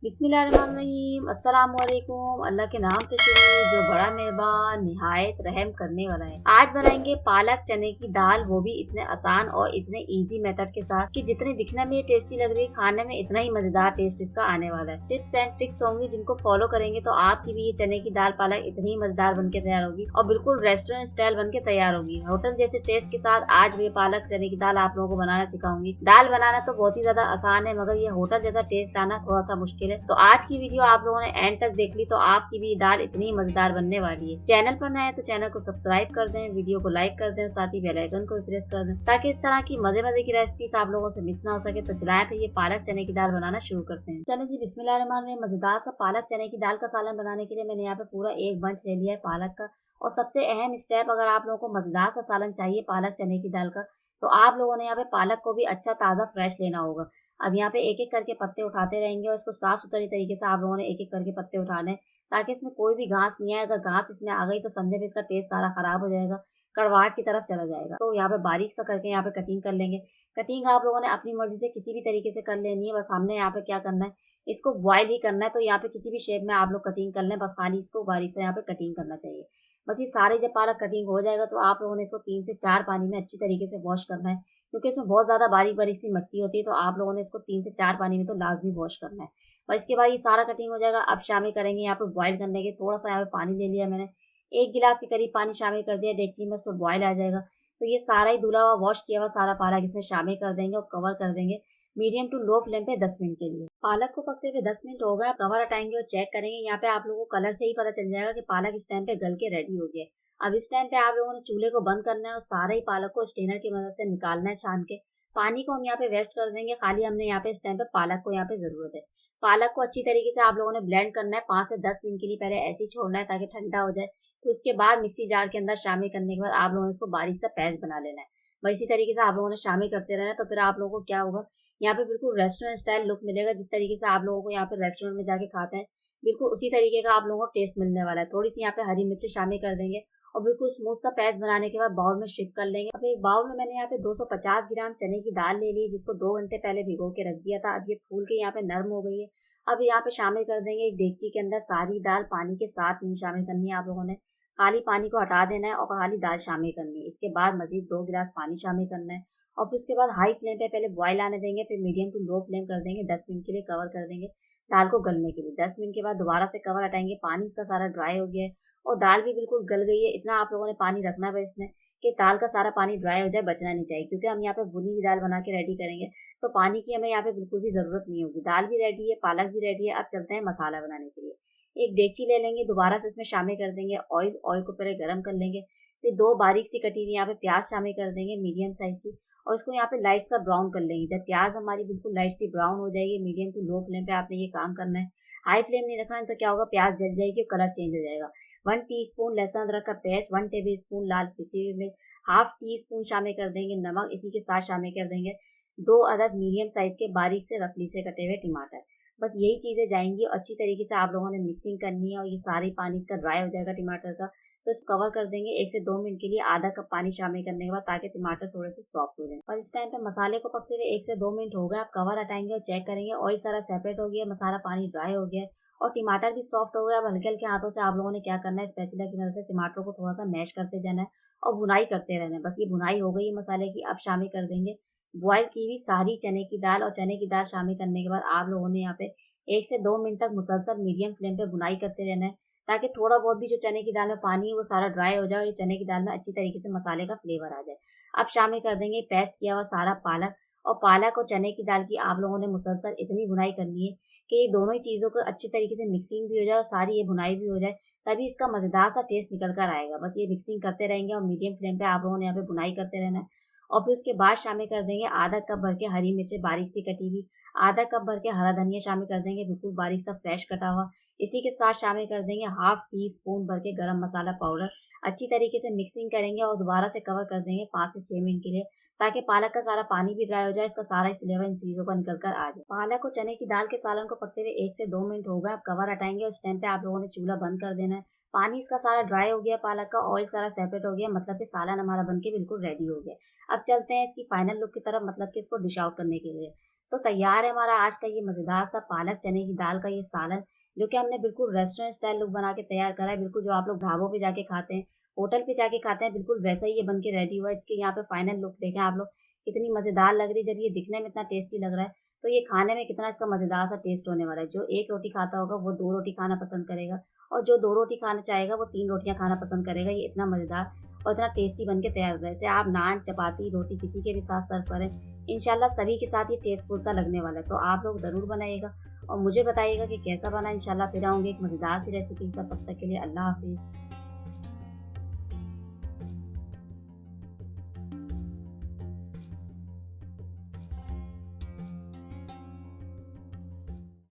बिस्मिल्लाहिर्रहमानिर्रहीम अस्सलाम वालेकुम। अल्लाह के नाम से शुरू जो बड़ा मेहरबान निहायत रहम करने वाला है। आज बनाएंगे पालक चने की दाल, वो भी इतने आसान और इतने इजी मेथड के साथ कि जितने दिखने में ये टेस्टी लग रही है, खाने में इतना ही मजेदार टेस्ट इसका आने वाला है। टिप्स एंड ट्रिक्स होंगी जिनको फॉलो करेंगे तो आपकी भी ये चने की दाल पालक इतनी ही मजेदार बन के तैयार होगी और बिल्कुल रेस्टोरेंट स्टाइल बन के तैयार होगी। होटल जैसे टेस्ट के साथ आज ये पालक चने की दाल आप लोगों को बनाना सिखाऊंगी। दाल बनाना तो बहुत ही ज्यादा आसान है, मगर ये होटल जैसा टेस्ट आना थोड़ा सा मुश्किल है। तो आज की वीडियो आप लोगों ने एंड तक देख ली तो आपकी भी दाल इतनी मजेदार बनने वाली है। चैनल पर नए हैं तो चैनल को सब्सक्राइब कर दें, वीडियो को लाइक कर दें, साथ ही बेल आइकन को प्रेस कर दें ताकि इस तरह की मजे मजे की रेसिपीज आप लोगों से मिस ना हो सके। तो चलाएं तो ये पालक चने की दाल बनाना शुरू करते हैं। चलो जी, बिस्मिल्लाहिर्रहमानिर्रहीम। मजेदार सा पालक चने की दाल का सालन बनाने के लिए मैंने यहाँ पे पूरा एक बंच ले लिया है पालक का। और सबसे अहम स्टेप, अगर आप लोगों को मजेदार सा सालन चाहिए पालक चने की दाल का, तो आप लोगों ने यहाँ पे पालक को भी अच्छा ताजा फ्रेश लेना होगा। अब यहाँ पे एक एक करके पत्ते उठाते रहेंगे और इसको साफ सुथरी तरीके से आप लोगों ने एक एक करके पत्ते उठाने हैं ताकि इसमें कोई भी घास नहीं आए। अगर घास इसमें आ गई तो समझे भी इसका टेस्ट सारा खराब हो जाएगा, कड़वाहट की तरफ चला जाएगा। तो यहाँ पे बारीक सा करके यहाँ पे कटिंग कर लेंगे। कटिंग आप लोगों ने अपनी मर्जी से किसी भी तरीके से कर लेनी है। बस हमने यहाँ पे क्या करना है, इसको बॉयल ही करना है। तो यहाँ पे किसी भी शेप में आप लोग कटिंग कर लें, बस खाली इसको बारीक से यहाँ पे कटिंग करना चाहिए। बस ये सारे जब पालक कटिंग हो जाएगा तो आप लोगों ने इसको 3 से 4 पानी में अच्छी तरीके से वॉश करना है, क्योंकि इसमें बहुत ज़्यादा बारीक-बारीक सी मिट्टी होती है। तो आप लोगों ने इसको 3 से 4 पानी में तो लाज़मी वॉश करना है। और इसके बाद ये सारा कटिंग हो जाएगा। अब शामिल करेंगे यहाँ पे बॉयल करने के, थोड़ा-सा यहाँ पे पानी ले लिया मैंने। 1 गिलास के करीब पानी शामिल कर दिया डेगची में, उसमें बॉयल आ जाएगा। तो ये सारा ही धुला हुआ, वॉश किया हुआ सारा पालक इसमें शामिल कर देंगे और कवर कर देंगे मीडियम टू लो फ्लेम पे 10 मिनट के लिए। पालक को पकते हुए 10 मिनट हो गए। कवर हटाएंगे और चेक करेंगे। यहाँ पे आप लोगों को कलर से ही पता चल जाएगा कि पालक इस टाइम पे गल के रेडी हो गया है। अब इस टाइम पे आप लोगों ने चूल्हे को बंद करना है और सारे ही पालक को स्ट्रेनर की मदद से निकालना है छान के। पानी को हम यहाँ पे वेस्ट कर देंगे, खाली हमने यहाँ पे इस टाइम पे पालक को यहाँ पे जरूरत है। पालक को अच्छी तरीके से आप लोगों ने ब्लेंड करना है। 5 से 10 मिनट के लिए पहले ऐसे ही छोड़ना है ताकि ठंडा हो जाए। तो उसके बाद मिक्सी जार के अंदर शामिल करने के बाद आप लोगों ने इसको बारीक सा पेस्ट बना लेना है। बस इसी तरीके से आप लोगों ने शामिल करते रहना है। तो फिर आप लोगों को क्या होगा, यहाँ पे बिल्कुल रेस्टोरेंट स्टाइल लुक मिलेगा। जिस तरीके से आप लोगों को यहाँ पे रेस्टोरेंट में जाके खाते हैं, बिल्कुल उसी तरीके का आप लोगों को टेस्ट मिलने वाला है। थोड़ी सी यहाँ पे हरी मिर्च शामिल कर देंगे और बिल्कुल स्मूथ सा पेस्ट बनाने के बाद बाउल में शिफ्ट कर लेंगे। अब एक बाउल में मैंने यहाँ पे 250 ग्राम चने की दाल ले ली, जिसको 2 घंटे पहले भिगो के रख दिया था। अब ये फूल के यहाँ पे नरम हो गई है। अब यहाँ पे शामिल कर देंगे एक डेगची के अंदर सारी दाल। पानी के साथ नहीं शामिल करनी है आप लोगों ने, खाली पानी को हटा देना है और खाली दाल शामिल करनी है। इसके बाद मजीद 2 गिलास पानी शामिल करना है और फिर उसके बाद हाई फ्लेम पे पहले बॉयल आने देंगे, फिर मीडियम टू लो फ्लेम कर देंगे। 10 मिनट के लिए कवर कर देंगे दाल को गलने के लिए। 10 मिनट के बाद दोबारा से कवर हटाएंगे। पानी इसका सारा ड्राई हो गया है और दाल भी बिल्कुल गल गई है। इतना आप लोगों ने पानी रखना है इसमें कि दाल का सारा पानी ड्राई हो जाए, बचना नहीं चाहिए, क्योंकि हम यहाँ पे भुनी हुई दाल बना के रेडी करेंगे। तो पानी की हमें यहाँ पे बिल्कुल भी जरूरत नहीं होगी। दाल भी रेडी है, पालक भी रेडी है। अब चलते हैं मसाला बनाने के लिए। एक डेगची ले लेंगे, दोबारा से इसमें शामिल कर देंगे ऑयल। ऑयल को पहले गर्म कर लेंगे, फिर 2 बारीक सी कटी हुई यहाँ पे प्याज शामिल कर देंगे मीडियम साइज की, और इसको यहाँ पे लाइट सा ब्राउन कर लेंगे। जब प्याज हमारी बिल्कुल लाइट सी ब्राउन हो जाएगी, मीडियम टू लो फ्लेम पे आपने ये काम करना है। हाई फ्लेम नहीं रखना है, तो क्या होगा, प्याज जल जाएगी और कलर चेंज हो जाएगा। 1 टीस्पून लहसुन अदरक का पेस्ट, 1 टेबल स्पून लाल पिसी हुई मिर्च, हाफ टी स्पून शामिल कर देंगे नमक, इसी के साथ शामिल कर देंगे 2 अदद मीडियम साइज के बारीक से रफली से कटे हुए टमाटर। बस यही चीजें जाएंगी और अच्छी तरीके से आप लोगों ने मिक्सिंग करनी है और ये सारी पानी इसका ड्राई हो जाएगा टमाटर का। तो इसको कवर कर देंगे 1 से 2 मिनट के लिए, आधा कप पानी शामिल करने के बाद, ताकि टमाटर थोड़े से सॉफ्ट हो जाए। और इस टाइम पे मसाले को पकते हुए 1 से 2 मिनट हो गए। आप कवर हटाएंगे और चेक करेंगे ऑयल सारा सेपरेट हो गया, मसाला पानी ड्राई हो गया है और टमाटर भी सॉफ्ट हो गया। अब हल्के हल्के हाथों से आप लोगों ने क्या करना है, स्पैचुला की मदद से टमाटर को थोड़ा सा मैश करते जाना है और भुनाई करते रहना है। बस ये भुनाई हो गई है मसाले की। अब शामिल कर देंगे बॉयल की हुई सारी चने की दाल, और चने की दाल शामिल करने के बाद आप लोगों ने यहाँ पे 1 से 2 मिनट तक मुसलसल मीडियम फ्लेम पे भुनाई करते रहना है, ताकि थोड़ा बहुत भी जो चने की दाल में पानी है वो सारा ड्राई हो जाए और ये चने की दाल में अच्छी तरीके से मसाले का फ्लेवर आ जाए। अब शामिल कर देंगे पेस्ट किया हुआ सारा पालक, और पालक और चने की दाल की आप लोगों ने मुसलसल इतनी भुनाई करनी है कि ये दोनों ही चीजों को अच्छी तरीके से मिक्सिंग भी हो जाए और सारी ये भुनाई भी हो जाए, तभी इसका मजेदार सा टेस्ट निकल कर आएगा। बस ये मिक्सिंग करते रहेंगे और मीडियम फ्लेम पे आप लोगों ने यहाँ पे भुनाई करते रहना है। और फिर उसके बाद शामिल कर देंगे आधा कप भर के हरी मिर्च बारीक सी कटी हुई, आधा कप भर के हरा धनिया शामिल कर देंगे बिल्कुल बारीक सा फ्रेश कटा हुआ। इसी के साथ शामिल कर देंगे हाफ टी स्पून भर के गरम मसाला पाउडर। अच्छी तरीके से मिक्सिंग करेंगे और दोबारा से कवर कर देंगे 5 से 6 मिनट के लिए, ताकि पालक का सारा पानी भी ड्राई हो जाए, इसका सारा फ्लेवर इन चीजों का निकल कर आ जाए। पालक और चने की दाल के सालन को पकते हुए 1 से 2 मिनट हो गए। अब कवर हटाएंगे और उस टाइम पे आप लोगों ने चूल्हा बंद कर देना है। पानी इसका सारा ड्राई हो गया, पालक का ऑयल सारा सेपरेट हो गया, मतलब कि सालन हमारा बन के बिल्कुल रेडी हो गया। अब चलते हैं इसकी फाइनल लुक की तरफ, मतलब कि इसको डिश आउट करने के लिए। तो तैयार है हमारा आज का ये मज़ेदार सा पालक चने की दाल का ये सालन, जो कि हमने बिल्कुल रेस्टोरेंट स्टाइल लुक बना के तैयार करा है, बिल्कुल जो आप लोग ढाबों पे जाके खाते हैं, होटल पे जाके खाते हैं, बिल्कुल वैसा ही ये बन के रेडी हुआ है। इसके यहाँ पे फाइनल लुक देखें आप लोग, कितनी मज़ेदार लग रही है। जब ये दिखने में इतना टेस्टी लग रहा है, तो ये खाने में कितना इसका मज़ेदार सा टेस्ट होने वाला है। जो 1 रोटी खाता होगा, वो 2 रोटी खाना पसंद करेगा और जो 2 रोटी खाना चाहेगा, वो 3 रोटियाँ खाना पसंद करेगा। ये इतना मज़ेदार और इतना टेस्टी बन के तैयार हो रहा है। इसे आप नान, चपाती, रोटी किसी के भी साथ सर्व करें, इंशाल्लाह सभी के साथ ये टेस्टफुल सा लगने वाला है। तो आप लोग ज़रूर बनाइएगा और मुझे बताइएगा कि कैसा बना। इंशाल्लाह फिर आऊँगी एक मज़ेदार सी रेसिपी के साथ। तब तक के लिए अल्लाह हाफ़िज़।